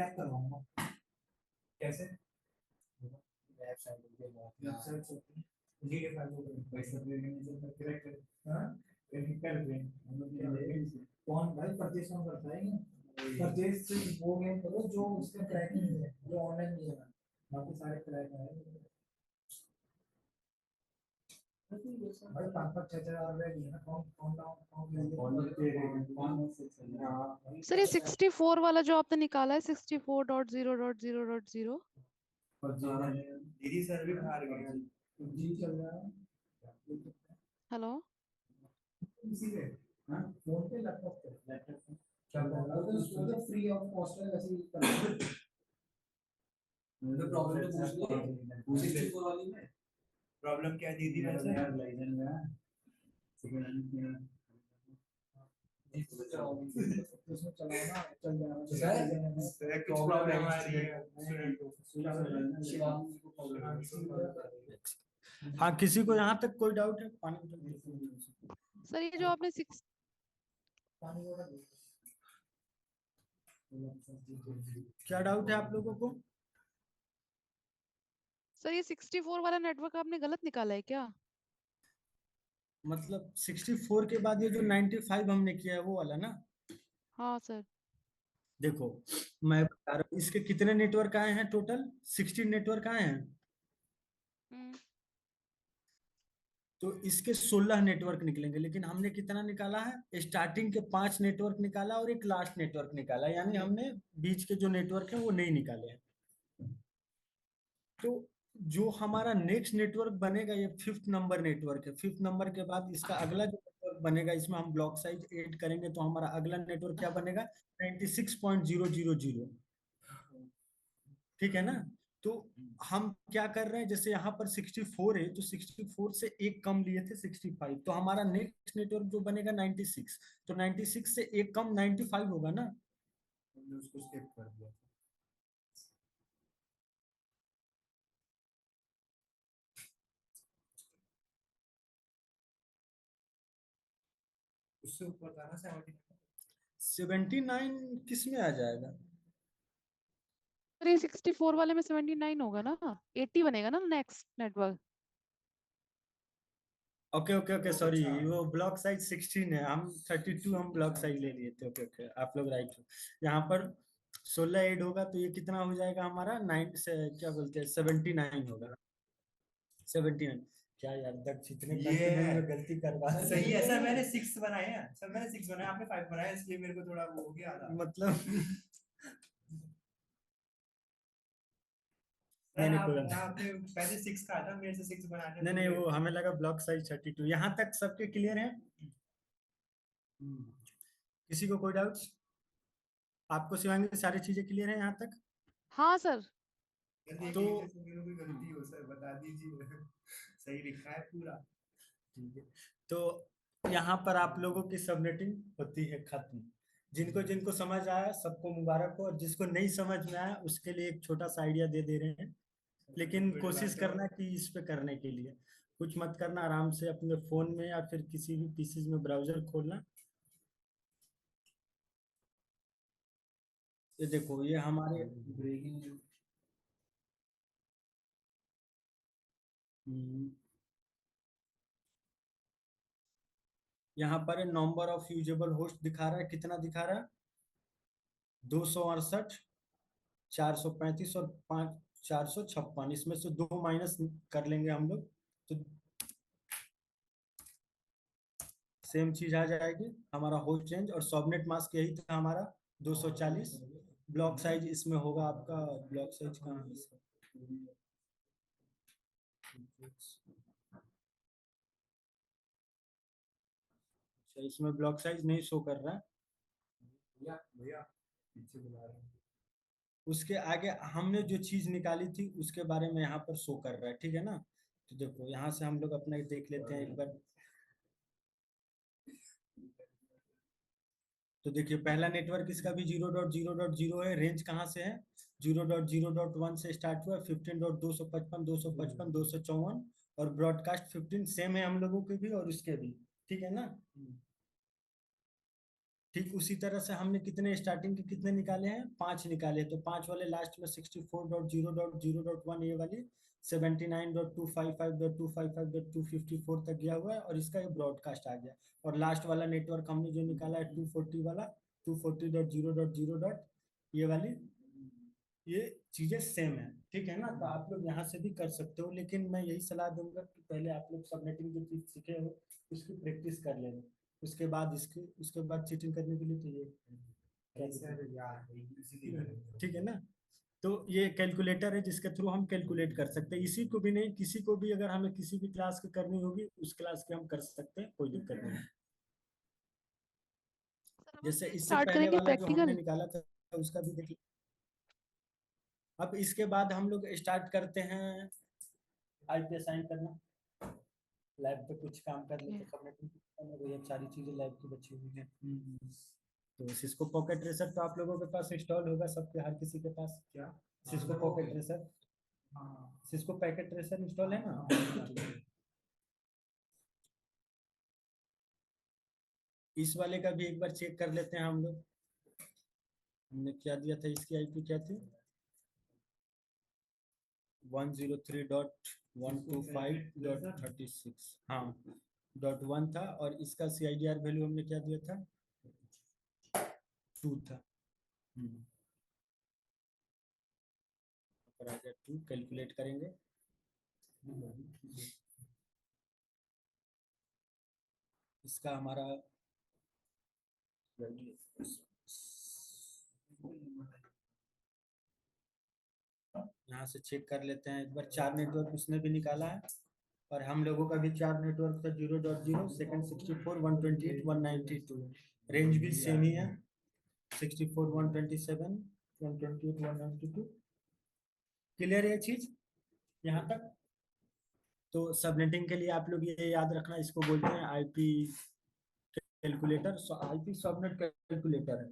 Crack करवाऊंगा। कैसे? Website होती है, लीड फाइल होती है, पैसा देने में क्रैक कर। हाँ, टेक्निकल ट्रेन हम लोग क्या कौन भाई परचेस कौन करता है? परचेस वो गेम करो जो उसका क्रैक नहीं है, जो ऑनलाइन नहीं है, बाकी सारे क्रैक है भाई। 5-5 6 6 हजार रुपए की है ना। कौन कौन कौन सर ये 64 वाला जो आपने निकाला है 64.0.0.0। दीदी सर भी बाहर गए जी, चल रहा है हेलो। इसी पे। हाँ, फोन पे, लैपटॉप पे, चल रहा है तो फ्री ऑफ कॉस्ट है वैसे ही कर रहे हैं। मुझे प्रॉब्लम तो पूछ ले वाली में। प्रॉब्लम क्या है दीदी? वैसे यार लाइसेंस है सेकंड हैंड में इसमें चलाओ ना, चल जाएगा सर। कुछ प्रॉब्लम आ रही है स्टूडेंट को। हाँ, किसी को यहाँ तक कोई डाउट है? पानी सर ये जो आपने क्या डाउट है आप लोगों को? सर ये 64 वाला नेटवर्क आपने गलत निकाला है क्या? मतलब 64 के बाद ये जो 95 हमने किया है वो वाला ना? हाँ सर। देखो, मैं बता रहा हूँ इसके कितने नेटवर्क आए हैं टोटल। 16 नेटवर्क आए हैं। हम्म। तो इसके 16 नेटवर्क निकलेंगे, लेकिन हमने कितना निकाला है? स्टार्टिंग के 5 नेटवर्क निकाला और एक लास्ट नेटवर्क निकाला, यानी हमने बीच के जो नेटवर्क है वो नहीं निकाले हैं। तो जो हमारा नेक्स्ट नेटवर्क बनेगा ये 5th नंबर नेटवर्क है। 5th नंबर के बाद इसका अगला जो नेटवर्क बनेगा, इसमें हम ब्लॉक साइज ऐड करेंगे तो हमारा अगला नेटवर्क क्या बनेगा? 96.000। ठीक है ना? तो हम क्या कर रहे हैं, जैसे यहाँ पर 64 है तो 64 से एक कम लिए थे 65, तो हमारा नेक्स्ट नेटवर्क जो बनेगा 96। तो 96 से एक कम 95 होगा ना? हमने उसको स्किप कर दिया। उससे ऊपर था ना 79 किस में आ जाएगा? सर ये 64 वाले में 79 होगा ना, 80 बनेगा ना next network. Okay okay okay, sorry, वो ब्लॉक साइज 16 है, हम 32 हम ब्लॉक साइज ले लिए थे। ओके ओके, आप लोग राइट हो। यहाँ पर 16 ऐड होगा तो ये कितना हो जाएगा हमारा? 9 से क्या बोलते हैं, 79 होगा। 79। क्या यार, दक्ष इतने कॉन्फिडेंस में गलती करवा सही है सर। मैंने 6 बनाए हैं सर, मैंने 6 बनाए, आपने 5 बनाया, इसलिए मेरे को थोड़ा वो हो गया था। मतलब नहीं सर नहीं, कोई बात आपने पहले 6 कहा था, मेरे से 6 बनाने नहीं नहीं, वो हमें लगा ब्लॉक साइज 32। यहाँ तक सबके क्लियर है? किसी को कोई डाउट? आपको शिवांगी सारी चीजें क्लियर है यहाँ तक? हाँ सर। तो मेरे कोई गलती हो सर बता दीजिए। सही लिखा है पूरा। ठीक है, तो यहाँ पर आप लोगों की सबनेटिंग होती है खत्म। जिनको जिनको समझ आया सबको मुबारक हो, और जिसको नहीं समझ में आया उसके लिए एक छोटा सा आइडिया दे दे रहे हैं। लेकिन कोशिश करना कि इस पे करने के लिए कुछ मत करना, आराम से अपने फोन में या फिर किसी भी पीसी में ब्राउजर खोलना। ये देखो, ये हमारे हम्म, यहाँ पर नंबर ऑफ यूजेबल होस्ट दिखा रहा है, कितना दिखा रहा है? 268, 435 और 456। इसमें से 2 माइनस कर लेंगे हम लोग तो सेम चीज आ जाएगी। हमारा होस्ट रेंज और सबनेट मास्क यही था हमारा 240। ब्लॉक साइज इसमें होगा आपका, ब्लॉक साइज कहाँ है इसका? अच्छा, इसमें ब्लॉक साइज नहीं शो कर रहा है। भैया भैया पीछे बुला रहे हैं। उसके आगे हमने जो चीज निकाली थी उसके बारे में यहाँ पर शो कर रहा है, ठीक है ना? तो देखो, यहाँ से हम लोग अपना देख लेते हैं एक बार। तो देखिए, पहला नेटवर्क इसका भी 0.0.0 है। रेंज कहाँ से है? 0.0.1 से स्टार्ट हुआ, 15.255, 255, 254, और ब्रॉडकास्ट 15 सेम है हम लोगों के भी और उसके भी। ठीक है ना? ठीक उसी तरह से हमने कितने स्टार्टिंग के कितने निकाले हैं, 5 निकाले हैं। तो 5 वाले लास्ट में 64.0.0.1 ये वाली 79.255.255.254 तक गया हुआ है और इसका ये ब्रॉडकास्ट आ गया। और लास्ट वाला नेटवर्क हमने जो निकाला है 240 वाला 240.0.0. ये वाली ये चीजें सेम है, ठीक है ना। तो आप लोग यहाँ से भी कर सकते हो, लेकिन मैं यही सलाह दूंगा कि पहले आप लोग सबनेटिंग जो चीज सीखे हो उसकी प्रैक्टिस कर लेना, उसके बाद चीटिंग करने के लिए तो ये ठीक है ना। तो ये कैलकुलेटर है जिसके थ्रू हम कैलकुलेट कर सकते हैं। इसी को भी नहीं, किसी को भी अगर हमें किसी भी क्लास की करनी होगी उस क्लास के हम कर सकते हैं, कोई दिक्कत नहीं। सर अब हम जैसे ये इससे स्टार्ट पहले करेंगे वाला जो हमने प्रैक्टिकल। निकाला था उसका भी देख। अब इसके बाद हम लोग स्टार्ट करते हैं आईपी असाइन करना। लैब पे कुछ काम कर लेते, सबनेटिंग वही अब सारी चीजें लैब की बची हुई हैं। तो सिस्को पॉकेट ट्रेसर तो आप लोगों के पास इंस्टॉल होगा, सबके हर किसी के पास। क्या Cisco pocket tracer? Cisco packet tracer install है ना। इस वाले का भी एक बार चेक कर लेते हैं हम लोग। हमने क्या दिया था, इसकी आईपी क्या थी, 103.125.36, हाँ .1 था। और इसका CIDR वैल्यू हमने क्या दिया था, 2 था। पर आ गया 2, कैलकुलेट करेंगे। इसका हमारा यहाँ से चेक कर लेते हैं एक बार। 4 नेटवर्क उसने भी निकाला है और हम लोगों का भी 4 नेटवर्क था, 0.0 सेकंड 64 128 192, रेंज भी सेम ही है, 64 127 128 192। क्लियर है चीज यहाँ तक। तो सबनेटिंग के लिए आप लोग ये याद रखना, इसको बोलते हैं IP calculator. IP subnet calculator है।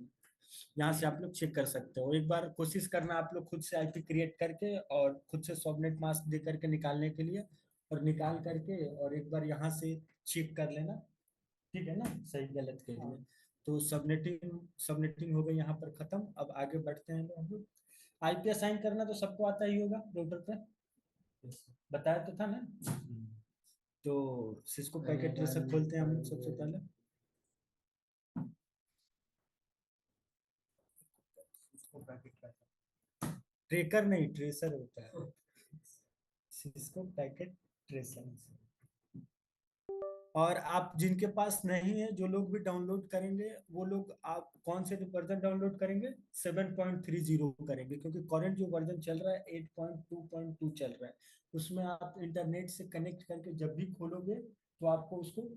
यहाँ से आप लोग चेक कर सकते हो। एक बार कोशिश करना आप लोग खुद से आईपी क्रिएट करके और खुद से सबनेट मास्क दे करके निकालने के लिए, और निकाल करके और एक बार यहाँ से चेक कर लेना, ठीक है ना, सही गलत के लिए। तो सबनेटिंग हो गई यहाँ पर खत्म। अब आगे बढ़ते हैं हम लोग। आईपी असाइन करना तो सबको आता ही होगा, राउटर पे बताया तो था ना। तो सिस्को पैकेट ट्रेसर खोलते हैं हम लोग सबसे पहले। ट्रेकर नहीं, ट्रेसर होता है, सिस्को पैकेट ट्रेसर। और आप जिनके पास नहीं है, जो लोग भी डाउनलोड करेंगे वो लोग आप कौन से वर्जन डाउनलोड करेंगे, 7.30 करेंगे, क्योंकि करंट जो वर्जन चल रहा है 8.2.2 चल रहा है। उसमें आप इंटरनेट से कनेक्ट करके जब भी खोलोगे तो आपको उसको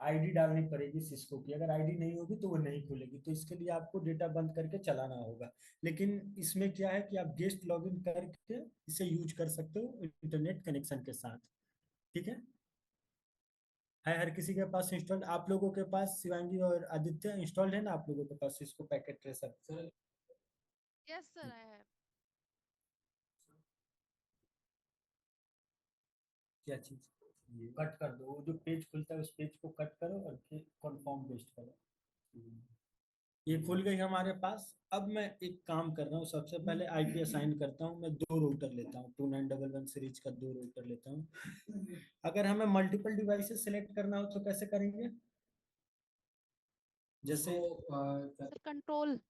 आईडी डालनी पड़ेगी सिस्को की। अगर आईडी नहीं होगी तो वो नहीं खुलेगी, तो इसके लिए आपको डेटा बंद करके चलाना होगा। लेकिन इसमें क्या है कि आप गेस्ट लॉगिन करके इसे यूज कर सकते हो इंटरनेट कनेक्शन के साथ, ठीक है हर किसी के पास इंस्टॉल। आप लोगों के पास शिवांगी और आदित्य इंस्टॉल्ड है ना आप लोगों के पास इसको packet tracer? Yes sir I have. क्या चीज, कट कर दो, वो जो पेज खुलता है उस पेज को कट करो और फिर कन्फर्म पेस्ट करो। ये खुल गई हमारे पास। अब मैं एक काम कर रहा हूँ, सबसे पहले आईपी असाइन करता हूँ। मैं 2 रूटर लेता हूँ, 2911 सीरीज का 2 रूटर लेता हूँ। अगर हमें मल्टीपल डिवाइसेस सिलेक्ट करना हो तो कैसे करेंगे, जैसे सर कंट्रोल।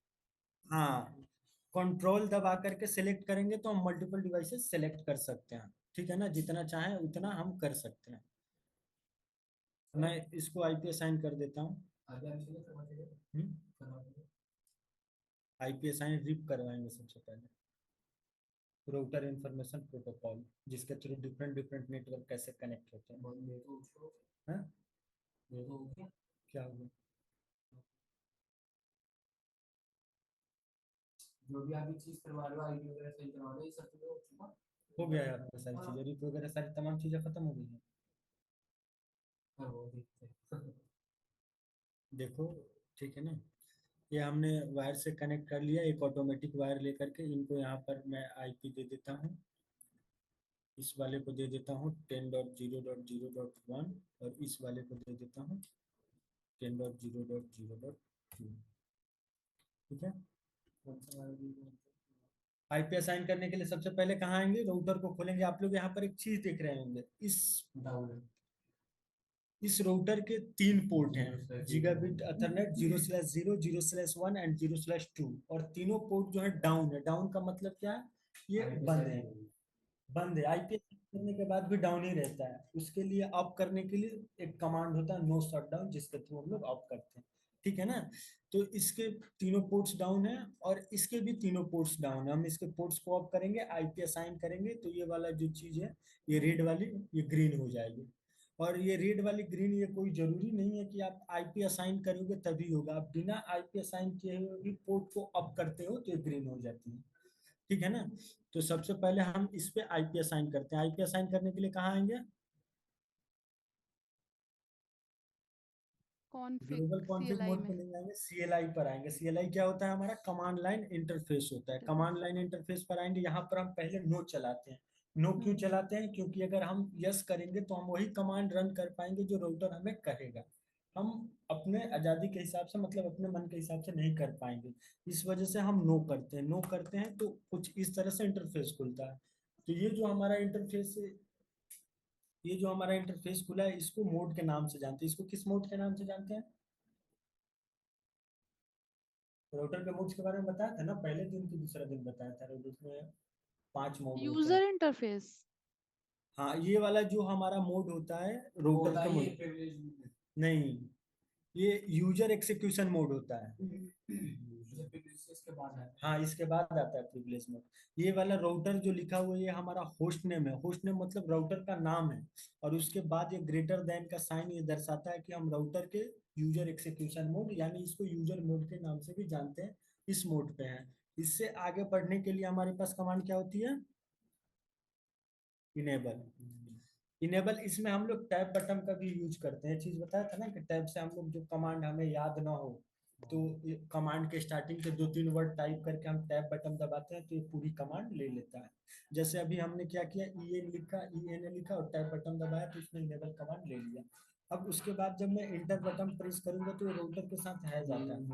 हाँ, कंट्रोल दबा करके सिलेक्ट करेंगे तो हम मल्टीपल डिवाइसेस सिलेक्ट कर सकते हैं, ठीक है ना, जितना चाहें उतना हम कर सकते हैं। मैं इसको आईपी असाइन कर देता हूँ। आईपी असाइन रिप करवाएंगे सबसे पहले, राउटर इंफॉर्मेशन प्रोटोकॉल, जिसके थ्रू डिफरेंट डिफरेंट नेटवर्क कैसे कनेक्ट होते हैं। हाँ? क्या हो गया, जो भी आप चीज करवा रहे हो आईडी वगैरह सही करवा रहे हो, ये सब चीजें हो चुका। हो गया है आपका सारी चीजें, रिप वगैरह सारी तमाम चीजें खत्म हो गई हैं। हाँ, वो देखते हैं। देखो, ठीक है ना। ये हमने वायर से कनेक्ट कर लिया, एक ऑटोमेटिक वायर लेकर के। इनको यहाँ पर मैं आईपी दे देता हूँ, इस वाले को दे देता हूँ 10.0.0.1 और इस वाले को दे देता हूँ 10.0.0.1। ठीक है। आईपी असाइन करने के लिए सबसे पहले कहाँ आएंगे, राउटर को खोलेंगे। आप लोग यहाँ पर एक चीज देख रहे होंगे, इस राउटर के 3 पोर्ट हैं, गीगाबिट ईथरनेट 0/0, 0/1 एंड 0/2, और तीनों पोर्ट जो है डाउन है। डाउन का मतलब क्या है, ये बंद है। बंद है, आईपी करने के बाद भी डाउन ही रहता है। उसके लिए ऑफ करने के लिए एक कमांड होता है नो शटडाउन, जिसके थ्रू हम लोग ऑफ करते हैं। ठीक है ना। तो इसके तीनों पोर्ट्स डाउन है और इसके भी तीनों पोर्ट्स डाउन है। हम इसके पोर्ट्स को ऑफ करेंगे, आईपी असाइन करेंगे, तो ये वाला जो चीज है, ये रेड वाली, ये ग्रीन हो जाएगी। और ये रेड वाली ग्रीन, ये कोई जरूरी नहीं है कि आप आईपी असाइन करोगे तभी होगा। आप बिना आईपी असाइन किए हुए भी पोर्ट को अप करते हो तो ये ग्रीन हो जाती है। ठीक है ना। तो सबसे पहले हम इस पे आईपी असाइन करते हैं। आईपी असाइन करने के लिए कहाँ आएंगे, config global config CLI mode में। पे नहीं आएंगे, सीएलआई पर आएंगे। सीएलआई क्या होता है, हमारा कमांड लाइन इंटरफेस होता है। कमांड लाइन इंटरफेस पर आएंगे, यहाँ पर हम पहले नो चलाते हैं। नो क्यों चलाते हैं, क्योंकि अगर हम यस करेंगे तो हम वही कमांड रन कर पाएंगे जो राउटर हमें कहेगा। हम अपने आजादी के हिसाब से, मतलब अपने मन के हिसाब से नहीं कर पाएंगे। इस वजह से हम नो करते हैं। नो करते हैं तो कुछ इस तरह से इंटरफेस खुलता है। तो ये जो हमारा इंटरफेस है, ये जो हमारा इंटरफेस खुला है, इसको मोड के नाम से जानते हैं। इसको किस मोड के नाम से जानते हैं, राउटर के मोड्स के बारे में बताया था ना पहले दिन की, दूसरा दिन बताया था। राउटर में 5 मोड होते हैं। User interface. हाँ, ये वाला जो हमारा मोड होता है राउटर का मोड, नहीं, ये यूजर एक्सिक्यूशन मोड होता है। हाँ, इसके बाद आता है प्रिविलेज मोड। ये वाला राउटर जो लिखा हुआ है, ये हमारा होस्ट नेम है। होस्ट नेम मतलब राउटर का नाम है, और उसके बाद ये ग्रेटर देन का साइन, ये दर्शाता है कि हम राउटर के यूजर एक्सिक्यूशन मोड, यानी इसको यूजर मोड के नाम से भी जानते हैं, इस मोड पे है। इससे आगे बढ़ने के लिए हमारे पास कमांड क्या होती है, इनेबल। इनेबल, इसमें हम लोग टैब बटन का भी यूज करते हैं। चीज बताया था ना कि टैब से हम लोग जो कमांड हमें याद ना हो, तो कमांड के स्टार्टिंग के 2-3 वर्ड टाइप करके हम टैब बटन दबाते हैं तो ये पूरी कमांड ले लेता है। जैसे अभी हमने क्या किया, ई एन लिखा और टैब बटन दबाया तो उसने इनेबल कमांड ले लिया। अब उसके बाद जब मैं इंटर बटन प्रेस करूंगा तो ये राउटर के साथ है जाता है।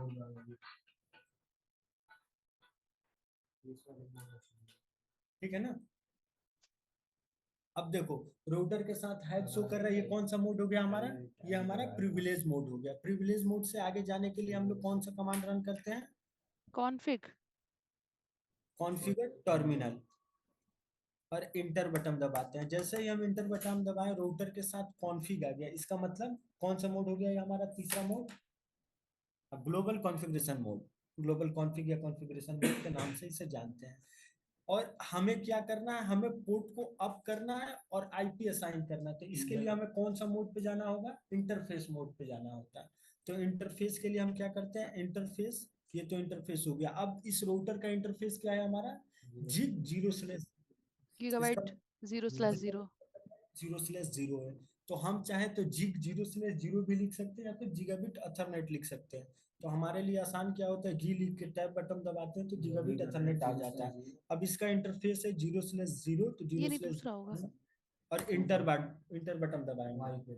ठीक है ना। अब देखो, राउटर के साथ हैश शो कर रहा है, ये कौन सा मोड हो गया हमारा, ये हमारा प्रिविलेज मोड हो गया। प्रिविलेज मोड से आगे जाने के लिए हम लोग कौन सा कमांड रन करते हैं, कॉन्फ़िग। कॉन्फ़िगर टर्मिनल, और इंटर बटन दबाते हैं। जैसे ही हम इंटर बटन दबाएं, राउटर के साथ कॉन्फ़िग आ गया। इसका मतलब कौन सा मोड हो गया, ये हमारा तीसरा mode, global configuration mode. Global config या कॉन्फ़िगरेशन मोड के नाम से इसे जानते हैं। और हमें क्या करना है, हमें पोर्ट को अप करना है और आईपी असाइन करना है। तो इसके लिए हमें कौन सा मोड पे जाना होगा, इंटरफेस मोड पे जाना होता है। तो इंटरफेस के लिए हम क्या करते हैं, इंटरफेस, ये तो इंटरफेस हो गया। अब इस राउटर का इंटरफेस क्या है हमारा, जिग 0/, इसका गीगाबाइट 0/0। 0/0 है। तो हम चाहे तो जिग 0/0 भी लिख सकते हैं, या फिर गीगाबिट अथरनेट लिख सकते हैं। तो हमारे लिए आसान क्या होता है, जी लिख के टैब बटन दबाते हैं तो गीगाबिट अथरनेट आ जाता है। अब इसका इंटरफेस है 0/0 तो ये नहीं 0/0, दूसरा होगा। और इंटर बटन दबाएंगे।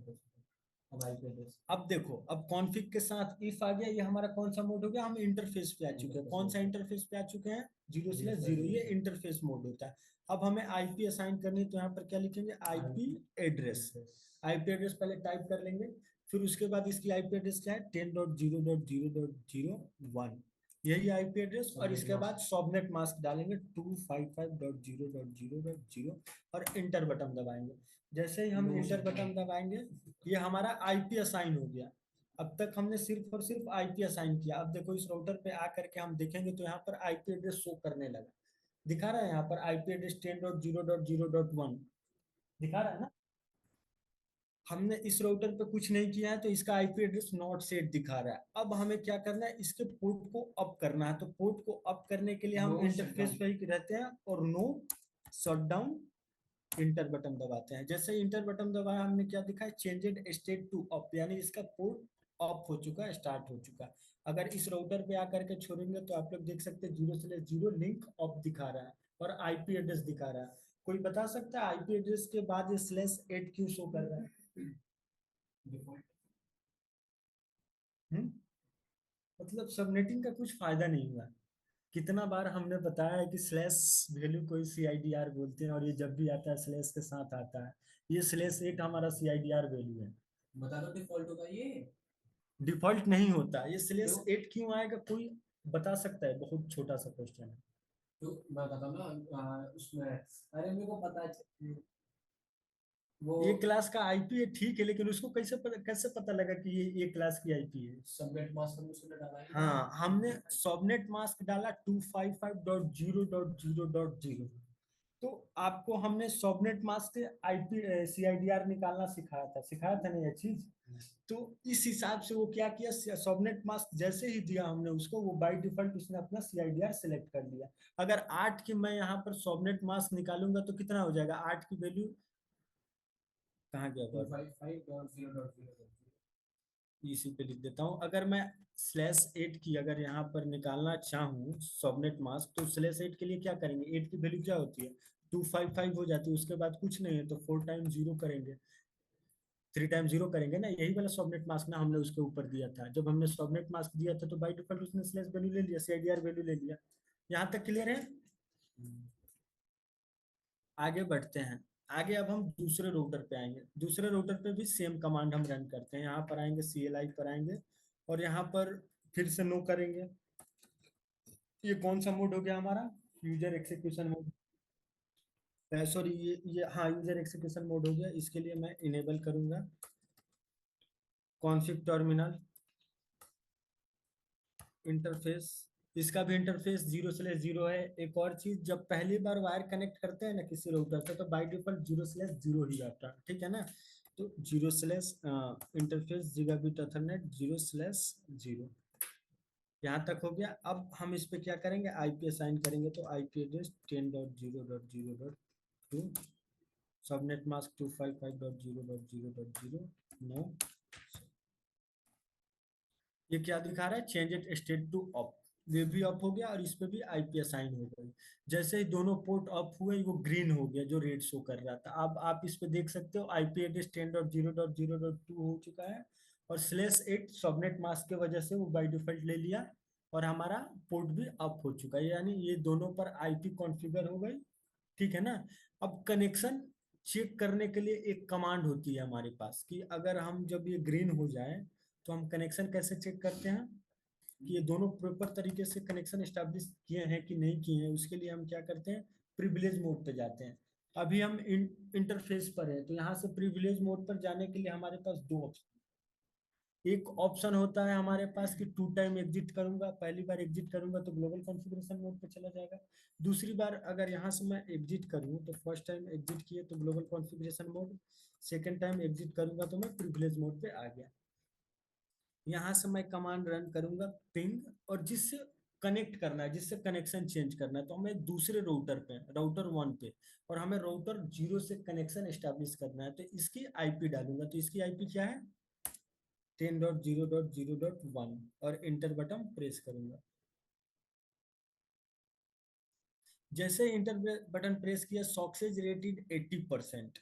अब देखो, अब कॉन्फ़िग के साथ इफ आ गया, ये हमारा कौन सा मोड हो गया, हम इंटरफेस पे आ चुके हैं। कौन सा इंटरफेस पे आ चुके हैं, 0/0, ये इंटरफेस मोड होता है। अब हमें आईपी असाइन करनी है, तो यहाँ पर क्या लिखेंगे, आईपी एड्रेस। आईपी एड्रेस पहले टाइप कर लेंगे, फिर उसके बाद इसकी आईपी एड्रेस क्या है, 10.0.0.01, यही आईपी एड्रेस। और इसके बाद सबनेट मास्क डालेंगे 255.0.0.0 और इंटर बटन दबाएंगे। जैसे ही हम इंटर बटन दबाएंगे, ये हमारा आईपी असाइन हो गया। अब तक हमने सिर्फ और सिर्फ आईपी असाइन किया। अब देखो, इस राउटर पे आकर के हम देखेंगे तो यहाँ पर आईपी एड्रेस शो करने लगा, दिखा रहा है यहाँ पर आईपी एड्रेस 10.0.0.1 दिखा रहा है ना। हमने इस राउटर पे कुछ नहीं किया है तो इसका आईपी एड्रेस नॉट सेट दिखा रहा है। अब हमें क्या करना है, इसके पोर्ट को अप करना है। तो पोर्ट को अप करने के लिए हम इंटरफेस पे ही रहते हैं और नो शटडाउन इंटर बटन दबाते हैं। जैसे ही इंटर बटन दबाया, हमने क्या दिखा है, चेंजेड स्टेट टू अप, यानी इसका पोर्ट ऑफ हो चुका है, स्टार्ट हो चुका है। अगर इस राउटर पे आकर के छोड़ेंगे तो आप लोग देख सकते हैं 0/0 लिंक ऑफ दिखा रहा है और आईपी एड्रेस दिखा रहा है। कोई बता सकता है आईपी एड्रेस के बाद ये /8 क्यों शो कर रहा है, मतलब सबनेटिंग का कुछ फायदा नहीं हुआ। कितना बार हमने बताया है कि स्लैश वैल्यू को CIDR बोलते हैं, और ये जब भी आता है स्लैश के साथ आता है। ये /8 हमारा CIDR वैल्यू है। बता दो डिफॉल्ट होगा ये। डिफॉल्ट नहीं होता ये। /8 क्यों आएगा, कोई बता सकता है? बहुत छोटा सा क्वेश्चन है। तो मैं बताता हूँ ना, उसमें अरे मेरे को पता है वो ए क्लास का IP है, ठीक है, लेकिन उसको कैसे पता लगा कि ये क्लास की IP है? सबनेट मास्क में उसने डाला है। हाँ, हमने सबनेट मास्क डाला 255.0.0.0। तो आपको हमने सबनेट मास्क से IP CIDR निकालना सिखाया था ना ये चीज। तो इस हिसाब से वो क्या किया, सबनेट मास्क जैसे ही दिया हमने उसको, वो बाय डिफॉल्ट उसने अपना CIDR सेलेक्ट कर लिया। अगर 8 की मैं यहाँ पर सबनेट मास्क निकालूंगा तो कितना हो जाएगा? 8 की वैल्यू कहाँ गया? 255.0.0.0। इसी पे लिख देता हूँ। अगर मैं /8 की अगर यहाँ पर निकालना चाहूँ सबनेट मास्क, तो /8 के लिए क्या करेंगे? 8 की वैल्यू क्या होती है? 255 हो जाती है, उसके बाद कुछ नहीं है तो 4 टाइम 0 करेंगे, 3 टाइम 0 करेंगे ना। यही वाला सबनेट मास्क ना हमने उसके ऊपर दिया था। जब हमने सबनेट मास्क दिया था तो बाई डिफॉल्ट उसने स्लैश वैल्यू ले लिया, CIDR वैल्यू ले लिया। यहाँ तक क्लियर है? आगे बढ़ते हैं। आगे अब हम दूसरे रूटर पे आएंगे। दूसरे रूटर पे भी सेम कमांड हम रन करते हैं। यहाँ पर आएंगे, CLI पर आएंगे, और यहाँ पर फिर से नो करेंगे। ये कौन सा मोड हो गया हमारा? User execution mode. सॉरी, ये हाँ, यूजर एक्सिक्यूशन मोड हो गया। इसके लिए मैं इनेबल करूंगा कॉन्फिग टर्मिनल इंटरफेस। इसका भी इंटरफेस 0/0 है। एक और चीज, जब पहली बार वायर कनेक्ट करते हैं ना किसी राउटर से, तो बाय डिफॉल्ट 0/0 ही आता है, ठीक है ना। तो 0/ इंटरफेस गीगाबिट ईथरनेट 0/0। यहाँ तक हो गया। अब हम इस पे क्या करेंगे? IP असाइन करेंगे। तो IP address 10.0.0.2, subnet mask 255.0.0.0। No, ये क्या दिखा रहा है? Change it state to off. ये भी ऑफ हो गया और इस पे भी IP असाइन हो गई। जैसे ही दोनों पोर्ट ऑफ हुए, वो ग्रीन हो गया जो रेड शो कर रहा था। अब आप इस पे देख सकते हो IP एड्रेस 10.0.0.2 हो चुका है, और /8 सबनेट मास्क की वजह से वो बाय डिफॉल्ट ले लिया, और हमारा पोर्ट भी ऑफ हो चुका है। यानी ये दोनों पर IP कॉन्फ़िगर हो गई, ठीक है ना। अब कनेक्शन चेक करने के लिए एक कमांड होती है हमारे पास, कि अगर हम जब ये ग्रीन हो जाए तो हम कनेक्शन कैसे चेक करते हैं कि ये दोनों प्रॉपर तरीके से कनेक्शन एस्टेब्लिश किए हैं कि नहीं किए हैं। उसके लिए हम क्या करते हैं? प्रिविलेज मोड पे जाते हैं। अभी हम इंटरफेस पर है, तो यहाँ से प्रिविलेज मोड पर जाने के लिए हमारे पास दो ऑप्शन। एक ऑप्शन होता है हमारे पास कि 2 टाइम एग्जिट करूंगा, पहली बार एग्जिट करूंगा तो ग्लोबल कॉन्फ़िगरेशन मोड पे चला जाएगा। दूसरी बार अगर यहाँ से मैं एग्जिट करूँ, तो फर्स्ट टाइम एग्जिट किए तो global configuration mode, second time exit करूंगा तो मैं प्रिविलेज मोड पे आ गया। यहाँ से मैं कमांड रन करूंगा पिंग, और जिससे कनेक्ट करना है, जिससे कनेक्शन चेंज करना है, तो हमें दूसरे राउटर पे, राउटर 1 पे, और हमें राउटर 0 से कनेक्शन एस्टेब्लिश करना है। तो इसकी IP डालूंगा। तो इसकी IP क्या है? 10.0.0.1, और इंटर बटन प्रेस करूंगा। जैसे इंटर बटन प्रेस किया, सक्सेस रेटेड 80%।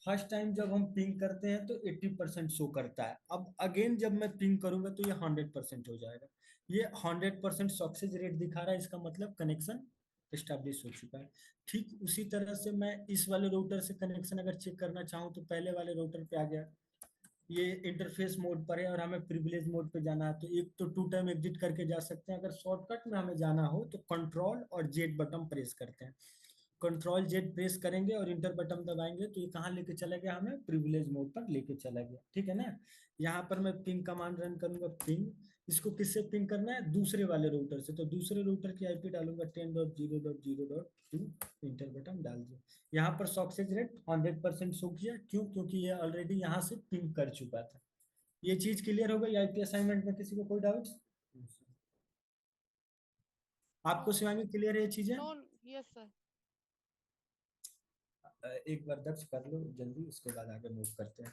फर्स्ट टाइम जब हम पिंग करते हैं तो 80% शो करता है। अब अगेन जब मैं पिंग करूंगा तो ये 100% हो जाएगा। ये 100% सक्सेस रेट दिखा रहा है, इसका मतलब कनेक्शन एस्टेब्लिश हो चुका है। ठीक उसी तरह से मैं इस वाले राउटर से कनेक्शन अगर चेक करना चाहूँ, तो पहले वाले राउटर पे आ गया, ये इंटरफेस मोड पर है और हमें प्रिविलेज मोड पे जाना है। तो एक तो 2 टाइम एग्जिट करके जा सकते हैं। अगर शॉर्टकट में हमें जाना हो तो कंट्रोल और जेड बटन प्रेस करते हैं। कंट्रोल जेड प्रेस करेंगे और इंटर बटन दबाएंगे, तो ये कहाँ लेके चला गया? हमें प्रिविलेज मोड पर लेके चला गया, ठीक है ना। यहाँ पर मैं पिंग कमांड रन करूंगा। पिंग, इसको किससे पिंग करना है? दूसरे वाले राउटर से। तो दूसरे राउटर की IP डालूंगा 10.0.0.2, इंटर बटन डाल दिया। यहाँ पर सक्सेस रेट 100% शो किया। क्यों? क्योंकि ये ऑलरेडी यहाँ से पिंग कर चुका था। ये चीज क्लियर हो गई IP असाइनमेंट में? किसी को कोई डाउट? आपको शिवांगी क्लियर है ये चीजें? No, yes sir. एक बार दर्ज कर लो जल्दी, उसके बाद आगे मूव करते हैं।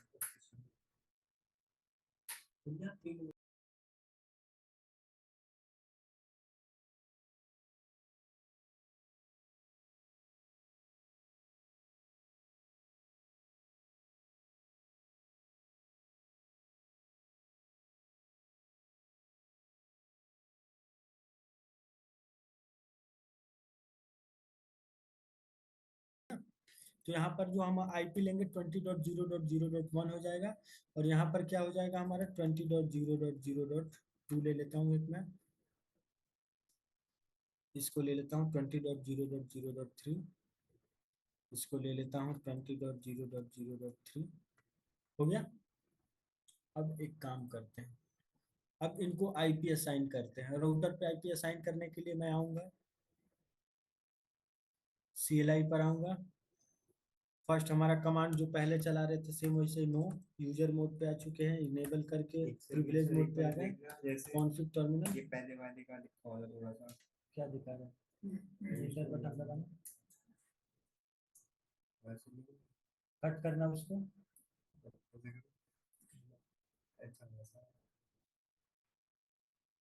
तो यहाँ पर जो हम आईपी लेंगे 20.0.0.1 हो जाएगा, और यहाँ पर क्या हो जाएगा हमारा 20.0.0.2 ले लेता हूँ एक मैं, इसको ले लेता हूँ 20.0.0.3, इसको ले लेता हूँ 20.0.0.3, हो गया। अब एक काम करते हैं, अब इनको आईपी असाइन करते हैं। राउटर पे आईपी असाइन करने के लिए मैं आऊँगा, CLI पर आऊँगा। फर्स्ट हमारा कमांड जो पहले चला रहे थे सेम वैसे नो, यूजर मोड पे आ चुके हैं, इनेबल करके प्रिविलेज मोड पे आ गए, कॉन्फिग टर्मिनल। ये पहले वाले का लिखा होगा थोड़ा सा, क्या दिखा रहा है, रीसेट बटन दबाना, वैसे नहीं, कट करना उसको। ऐसा वैसा।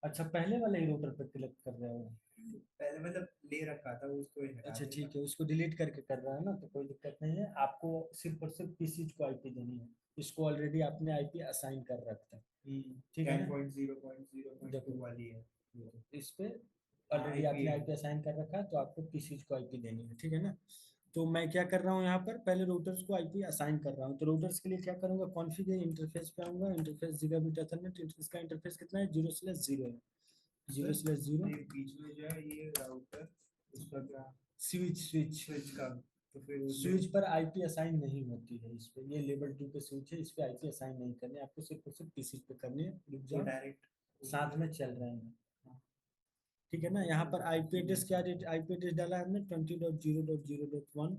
अच्छा, पहले वाले ही राउटर पे क्लिक कर रहे हो? पहले मतलब ले रखा था उसको ही हटा अच्छा देना। ठीक है, उसको डिलीट करके कर रहा है ना, तो कोई दिक्कत नहीं है। आपको सिर्फ और सिर्फ पीसी को आईपी देनी है, इसको ऑलरेडी आपने आईपी असाइन कर रखा है, ठीक है ना। 10.0.0.2 वाली है। इस पे ऑलरेडी IP आपने आईपी असाइन कर रखा है, तो आपको पीसी को आईपी देनी है, ठीक है ना। तो मैं क्या कर रहा हूँ यहाँ पर, पहले रूटर्स को आईपी असाइन कर रहा हूँ। तो रूटर्स के लिए क्या करूँगा, कॉन्फिग इंटरफेस पे आऊंगा, इंटरफेस गीगाबिट ईथरनेट, इसका इंटरफेस कितना है, 0/0 है, 0/0 ये बीच में जो है ये राउटर, उसका क्या स्विच स्विच स्विच का, तो फिर स्विच पर आईपी असाइन नहीं होती है इस पे, ये लेवल 2 पे स्विच है, इस पे आईपी असाइन नहीं करने, आपको सिर्फ और सिर्फ पीसी पे करनी है। रुक तो जाओ, डायरेक्ट साथ में चल रहे हैं, ठीक है ना। यहाँ पर आईपी एड्रेस क्या, आईपी एड्रेस डाला हमने 20.0.0.1,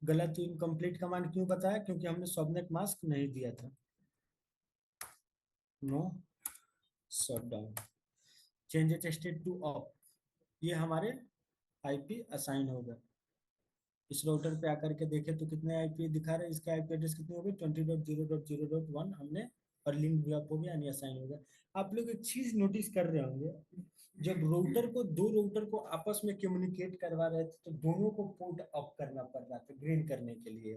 गलत इनकम्प्लीट कमांड क्यों बताया, क्योंकि हमने सबनेट मास्क नहीं दिया था। No shutdown, change it state to off, ये हमारे आईपी असाइन हो गए। इस राउटर पे आकर के देखें तो कितने आईपी दिखा रहे हैं, इसका आईपी एड्रेस कितने हो गए, 20.0.0.1 हमने, और लिंक भी अप हो गया, यानी असाइन हो गया। आप लोग एक चीज नोटिस कर रहे होंगे, जब राउटर को, दो राउटर को आपस में कम्युनिकेट करवा रहे थे, तो दोनों को पोर्ट अप करना पड़ रहा था ग्रीन करने के लिए,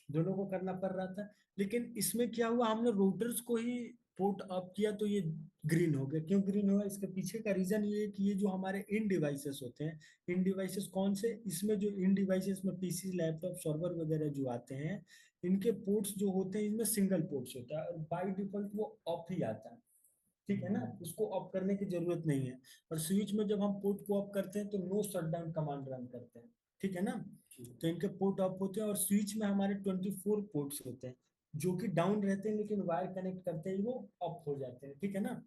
दोनों को करना पड़ रहा था। लेकिन इसमें क्या हुआ, हमने राउटर्स को ही पोर्ट अप किया तो ये ग्रीन हो गया। क्यों ग्रीन हुआ, इसके पीछे का रीजन ये है कि ये जो हमारे इन डिवाइसेस होते हैं, इन डिवाइसेस कौन से, इसमें जो इन डिवाइसेस में पीसी, लैपटॉप, सर्वर वगैरह जो आते हैं, इनके पोर्ट्स जो होते हैं, इनमें सिंगल पोर्ट्स होता है, और बाय डिफॉल्ट वो ऑफ ही आता है, ठीक है ना, उसको ऑफ करने की जरूरत नहीं है। और स्विच में जब हम पोर्ट को ऑफ करते हैं तो नो शटडाउन कमांड रन करते हैं, ठीक है ना। तो इनके पोर्ट ऑफ होते हैं, और स्विच में हमारे 24 पोर्ट्स होते हैं जो कि डाउन रहते हैं, लेकिन वायर कनेक्ट करते ही वो ऑफ हो जाते हैं, ठीक है ना।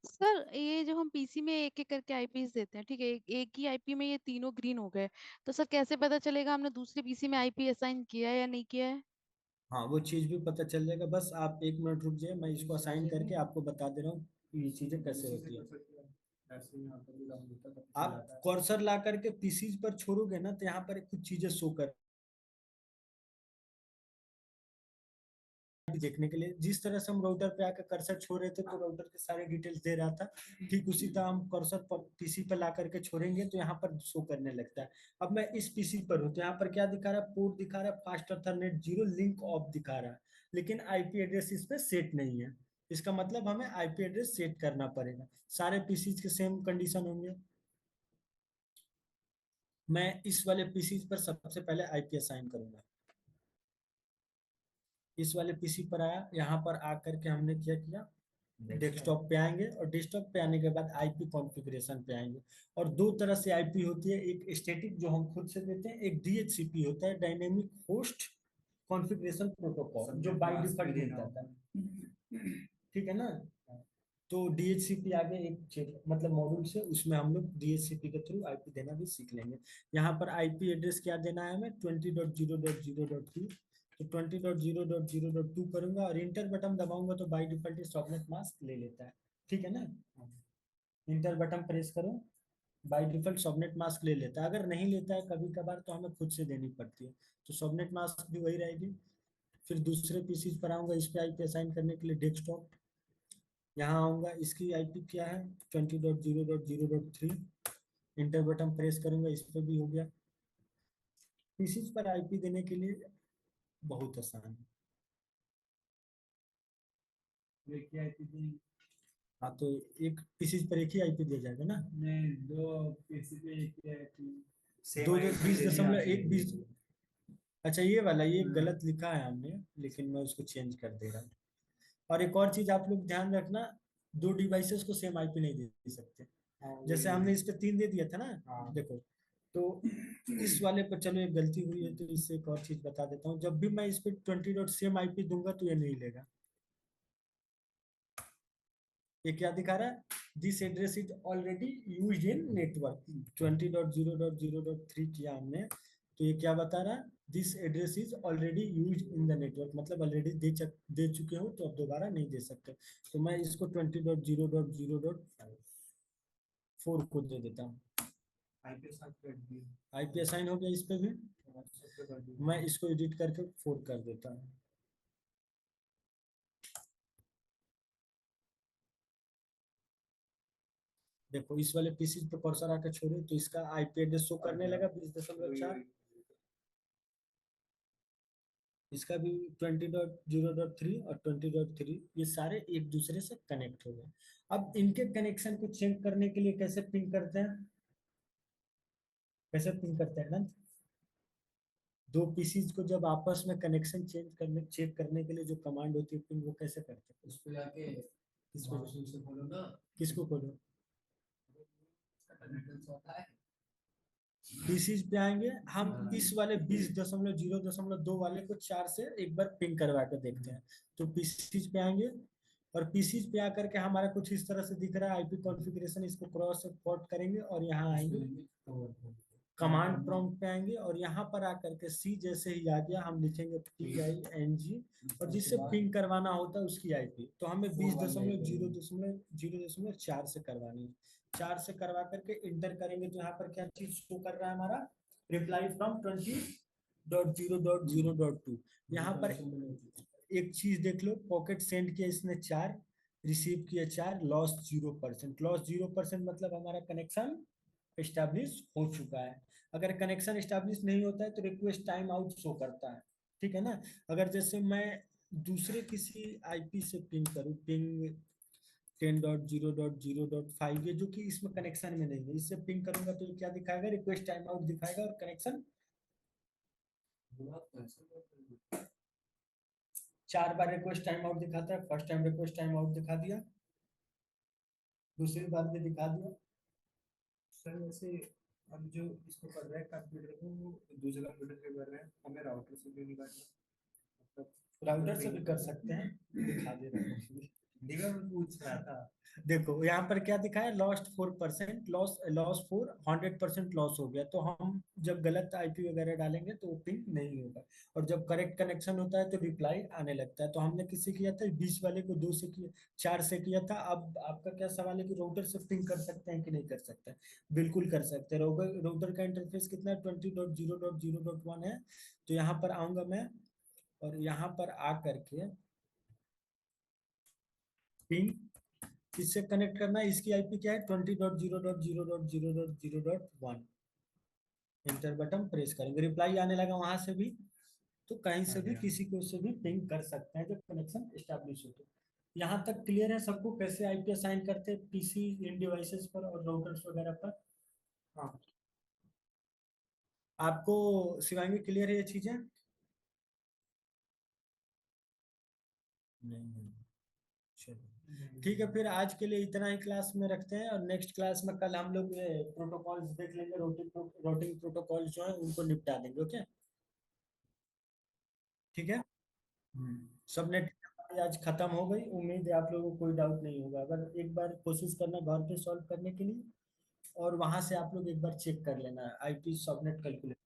सर ये जो हम पीसी में एक एक करके आईपीस देते हैं, ठीक है, एक ही आईपी में ये तीनों ग्रीन हो गए, तो सर कैसे पता चलेगा हमने दूसरे पीसी में आईपी असाइन किया है या नहीं किया है? हाँ, वो चीज भी पता चल जाएगा, बस आप 1 मिनट रुक जाइए, मैं इसको असाइन करके आपको बता दे रहा हूँ कि ये चीजें कैसे होती है। ऐसे यहाँ पर भी डाउन होता है, तब आप कर्सर ला करके पीसी पर छोड़ोगे ना, तो यहाँ पर कुछ चीजें शो कर देखने के लिए, जिस तरह से हम राउटर पे आकर कर्सर छोड़ रहे थे तो राउटर के सारे डिटेल्स दे रहा था, ठीक उसी तरह हम कर्सर पर पीसी पर ला करके छोड़ेंगे तो यहाँ पर शो करने लगता है। अब मैं इस पीसी पर हूँ, तो यहाँ पर क्या दिखा रहा है, पोर्ट दिखा रहा है, फास्ट ईथरनेट 0, लिंक ऑफ दिखा रहा है, लेकिन आईपी एड्रेस इस पे सेट नहीं है। इसका मतलब हमें आईपी एड्रेस सेट करना पड़ेगा। सारे पीसी के सेम कंडीशन होंगे। मैं इस वाले पीसी पर सबसे पहले आईपी असाइन करूंगा, इस वाले पीसी पर आया, यहाँ पर आकर के हमने क्या किया, डेस्कटॉप पे आएंगे, और डेस्कटॉप पे आने के बाद आईपी कॉन्फ़िगरेशन पे आएंगे। और दो तरह से आईपी होती है, एक स्टैटिक जो हम खुद से देते हैं, एक डीएचसीपी होता है, डायनेमिक होस्ट कॉन्फ़िगरेशन प्रोटोकॉल, जो बाय डिफॉल्ट मिलता है, ठीक है ना। तो डीएचसीपी आगे एक मतलब मॉड्यूल से, उसमें हम लोग डीएचसीपी के थ्रू आईपी देना भी सीख लेंगे। यहाँ पर आईपी एड्रेस क्या देना है हमें, 20.0.0.2, तो 20.0.0.2 करूंगा, और इंटर बटन दबाऊंगा तो बाय डिफॉल्ट सबनेट मास्क ले लेता है, ठीक है ना। इंटर बटन प्रेस करो, बाय डिफॉल्ट सबनेट मास्क ले लेता है। अगर नहीं लेता है कभी कभार तो हमें खुद से देनी पड़ती है, तो सबनेट मास्क भी वही रहेगी। फिर दूसरे पीसी पर आऊंगा, इस पे आईपी असाइन करने के लिए डेस्कटॉप, यहाँ आऊंगा, इसकी आईपी क्या है 20.0.0.3, इंटर बटन प्रेस करूंगा, इस पे भी हो गया। पीसी पर आईपी देने के लिए बहुत आसान है। देखिए आईपी, हाँ, तो एक पीसी पर एक ही आईपी दिया जाएगा ना, नहीं दो पीसी पे एक ही आईपी, दो 20.1 20, अच्छा ये वाला ये गलत लिखा है हमने, लेकिन मैं उसको चेंज कर दे रहा हूँ। और एक और चीज आप लोग ध्यान रखना, दो डिवाइसेस को सेम आईपी नहीं दे सकते। जैसे हमने इस पे 3 दे दिया था ना, देखो तो इस वाले पर चलो एक गलती हुई है, तो इससे एक और चीज बता देता हूँ। जब भी मैं इस पे 20 डॉट सेम आईपी दूंगा तो ये नहीं लेगा। ये क्या दिखा रहा है, this address is already used in network. 20.0.0.3 किया हमने, तो ये क्या बता रहा है, this address is already used in the network, मतलब ऑलरेडी दे चुके हो तो अब दोबारा नहीं दे सकते। तो मैं इसको 20.0.0.4 को दे देता हूँ। आईपी असाइन हो गया इस पे भी, मैं इसको एडिट करके 4 कर देता हूँ। देखो इस वाले पीसी पे कर्सर आकर छोड़े तो इसका आईपी एड्रेस शो करने लगा 20.4। इसका भी 20.0.3 और 20.3 ये सारे एक दूसरे से कनेक्ट हो गए। अब इनके कनेक्शन को चेक करने के लिए कैसे पिंग करते हैं, कैसे पिंग करते हैं अनंत? दो पीसीज को जब आपस में कनेक्शन चेक करने के लिए जो कमांड होती है पिंग, वो कैसे करते हैं? उस पे जाके किसको से खोलो ना, किसको खोलो? अटेंडेंस होता है। पीसीज पे आएंगे हम, इस वाले 20.0.2 वाले को 4 से एक बार पिंग करवा के देखते हैं। तो पीसीज पे आएंगे और पीसीज पे आकर के हमारा कुछ इस तरह से दिख रहा है आईपी कॉन्फ़िगरेशन, इसको क्रॉस पोर्ट करेंगे और यहाँ आएंगे कमांड प्रॉम्प्ट पे आएंगे और यहाँ पर आकर के सी जैसे ही आ गया हम लिखेंगे PING और जिससे पिंग करवाना होता है उसकी आईपी। तो हमें 20.0.0.4 से करवानी है। 4 से करवा करके इंटर करेंगे तो यहाँ पर क्या चीज शो कर रहा है हमारा, रिप्लाई फ्रॉम 20.0.0.2। यहाँ पर एक चीज देख लो, पॉकेट सेंड किया इसने 4, रिसीव किया 4, लॉस 0%। लॉस 0% मतलब हमारा कनेक्शन एस्टैब्लिश हो चुका है। अगर कनेक्शन एस्टैब्लिश नहीं होता है तो रिक्वेस्ट टाइम आउट शो करता है, ठीक है ना। अगर जैसे मैं दूसरे किसी आईपी से पिंग करूँ, पिंग 10.0.0.5 ये जो कि इसमें कनेक्शन में नहीं है, इससे पिंग करूंगा तो क्या दिखाएगा, रिक्वेस्ट टाइम आउट दिखाएगा और कनेक्शन 4 बार रिक्वेस्ट टाइम आउट दिखाता है। First time request time out दिखा दिया, दूसरी बार भी दिखा दिया। सर वैसे हम जो इसको कर रहे हैं कंप्यूटर को, वो दूसरे कंप्यूटर से कर रहे हैं, हमें राउटर से क्यों नहीं करना? मतलब राउटर से भी कर सकते हैं, दिखा दे रहा हूँ। देखा, मैं पूछ रहा था। देखो यहाँ पर क्या दिखा है, लॉस्ट 4%, लॉस 4, 100% लॉस हो गया। तो हम जब गलत आईपी वगैरह डालेंगे तो वो पिंग नहीं होगा, और जब करेक्ट कनेक्शन होता है तो रिप्लाई आने लगता है। तो हमने किसी किया था 20 वाले को 2 से किया, 4 से किया था। अब आपका क्या सवाल है कि राउटर से पिंग कर सकते हैं कि नहीं कर सकते हैं? बिल्कुल कर सकते हैं। राउटर का इंटरफेस कितना है, 20.0.0.1 है। तो यहाँ पर आऊंगा मैं और यहाँ पर आ करके पिंग किससे कनेक्ट करना है, इसकी आईपी क्या है, 20.0.0.0.0.1। एंटर बटन प्रेस करेंगे, रिप्लाई आने लगा वहां से भी। तो कहीं से भी किसी को से भी पिंग कर सकते हैं जब कनेक्शन एस्टैब्लिश हो। तो यहाँ तक क्लियर है सबको, कैसे आईपी असाइन करते हैं पीसी इन डिवाइसेस पर और राउटर्स वगैरह पर? हाँ, आपको शिवांगी क्लियर है ये चीजें? नहीं, चलो ठीक है, फिर आज के लिए इतना ही क्लास में रखते हैं और नेक्स्ट क्लास में कल हम लोग ये प्रोटोकॉल्स देख लेंगे, रूटिंग प्रोटोकॉल्स जो है उनको निपटा देंगे। ओके, ठीक है। सब नेट आज खत्म हो गई, उम्मीद है आप लोगों को कोई डाउट नहीं होगा। अगर एक बार कोशिश करना घर पे सॉल्व करने के लिए, और वहां से आप लोग एक बार चेक कर लेना आईपी सबनेट कैलकुलेटर।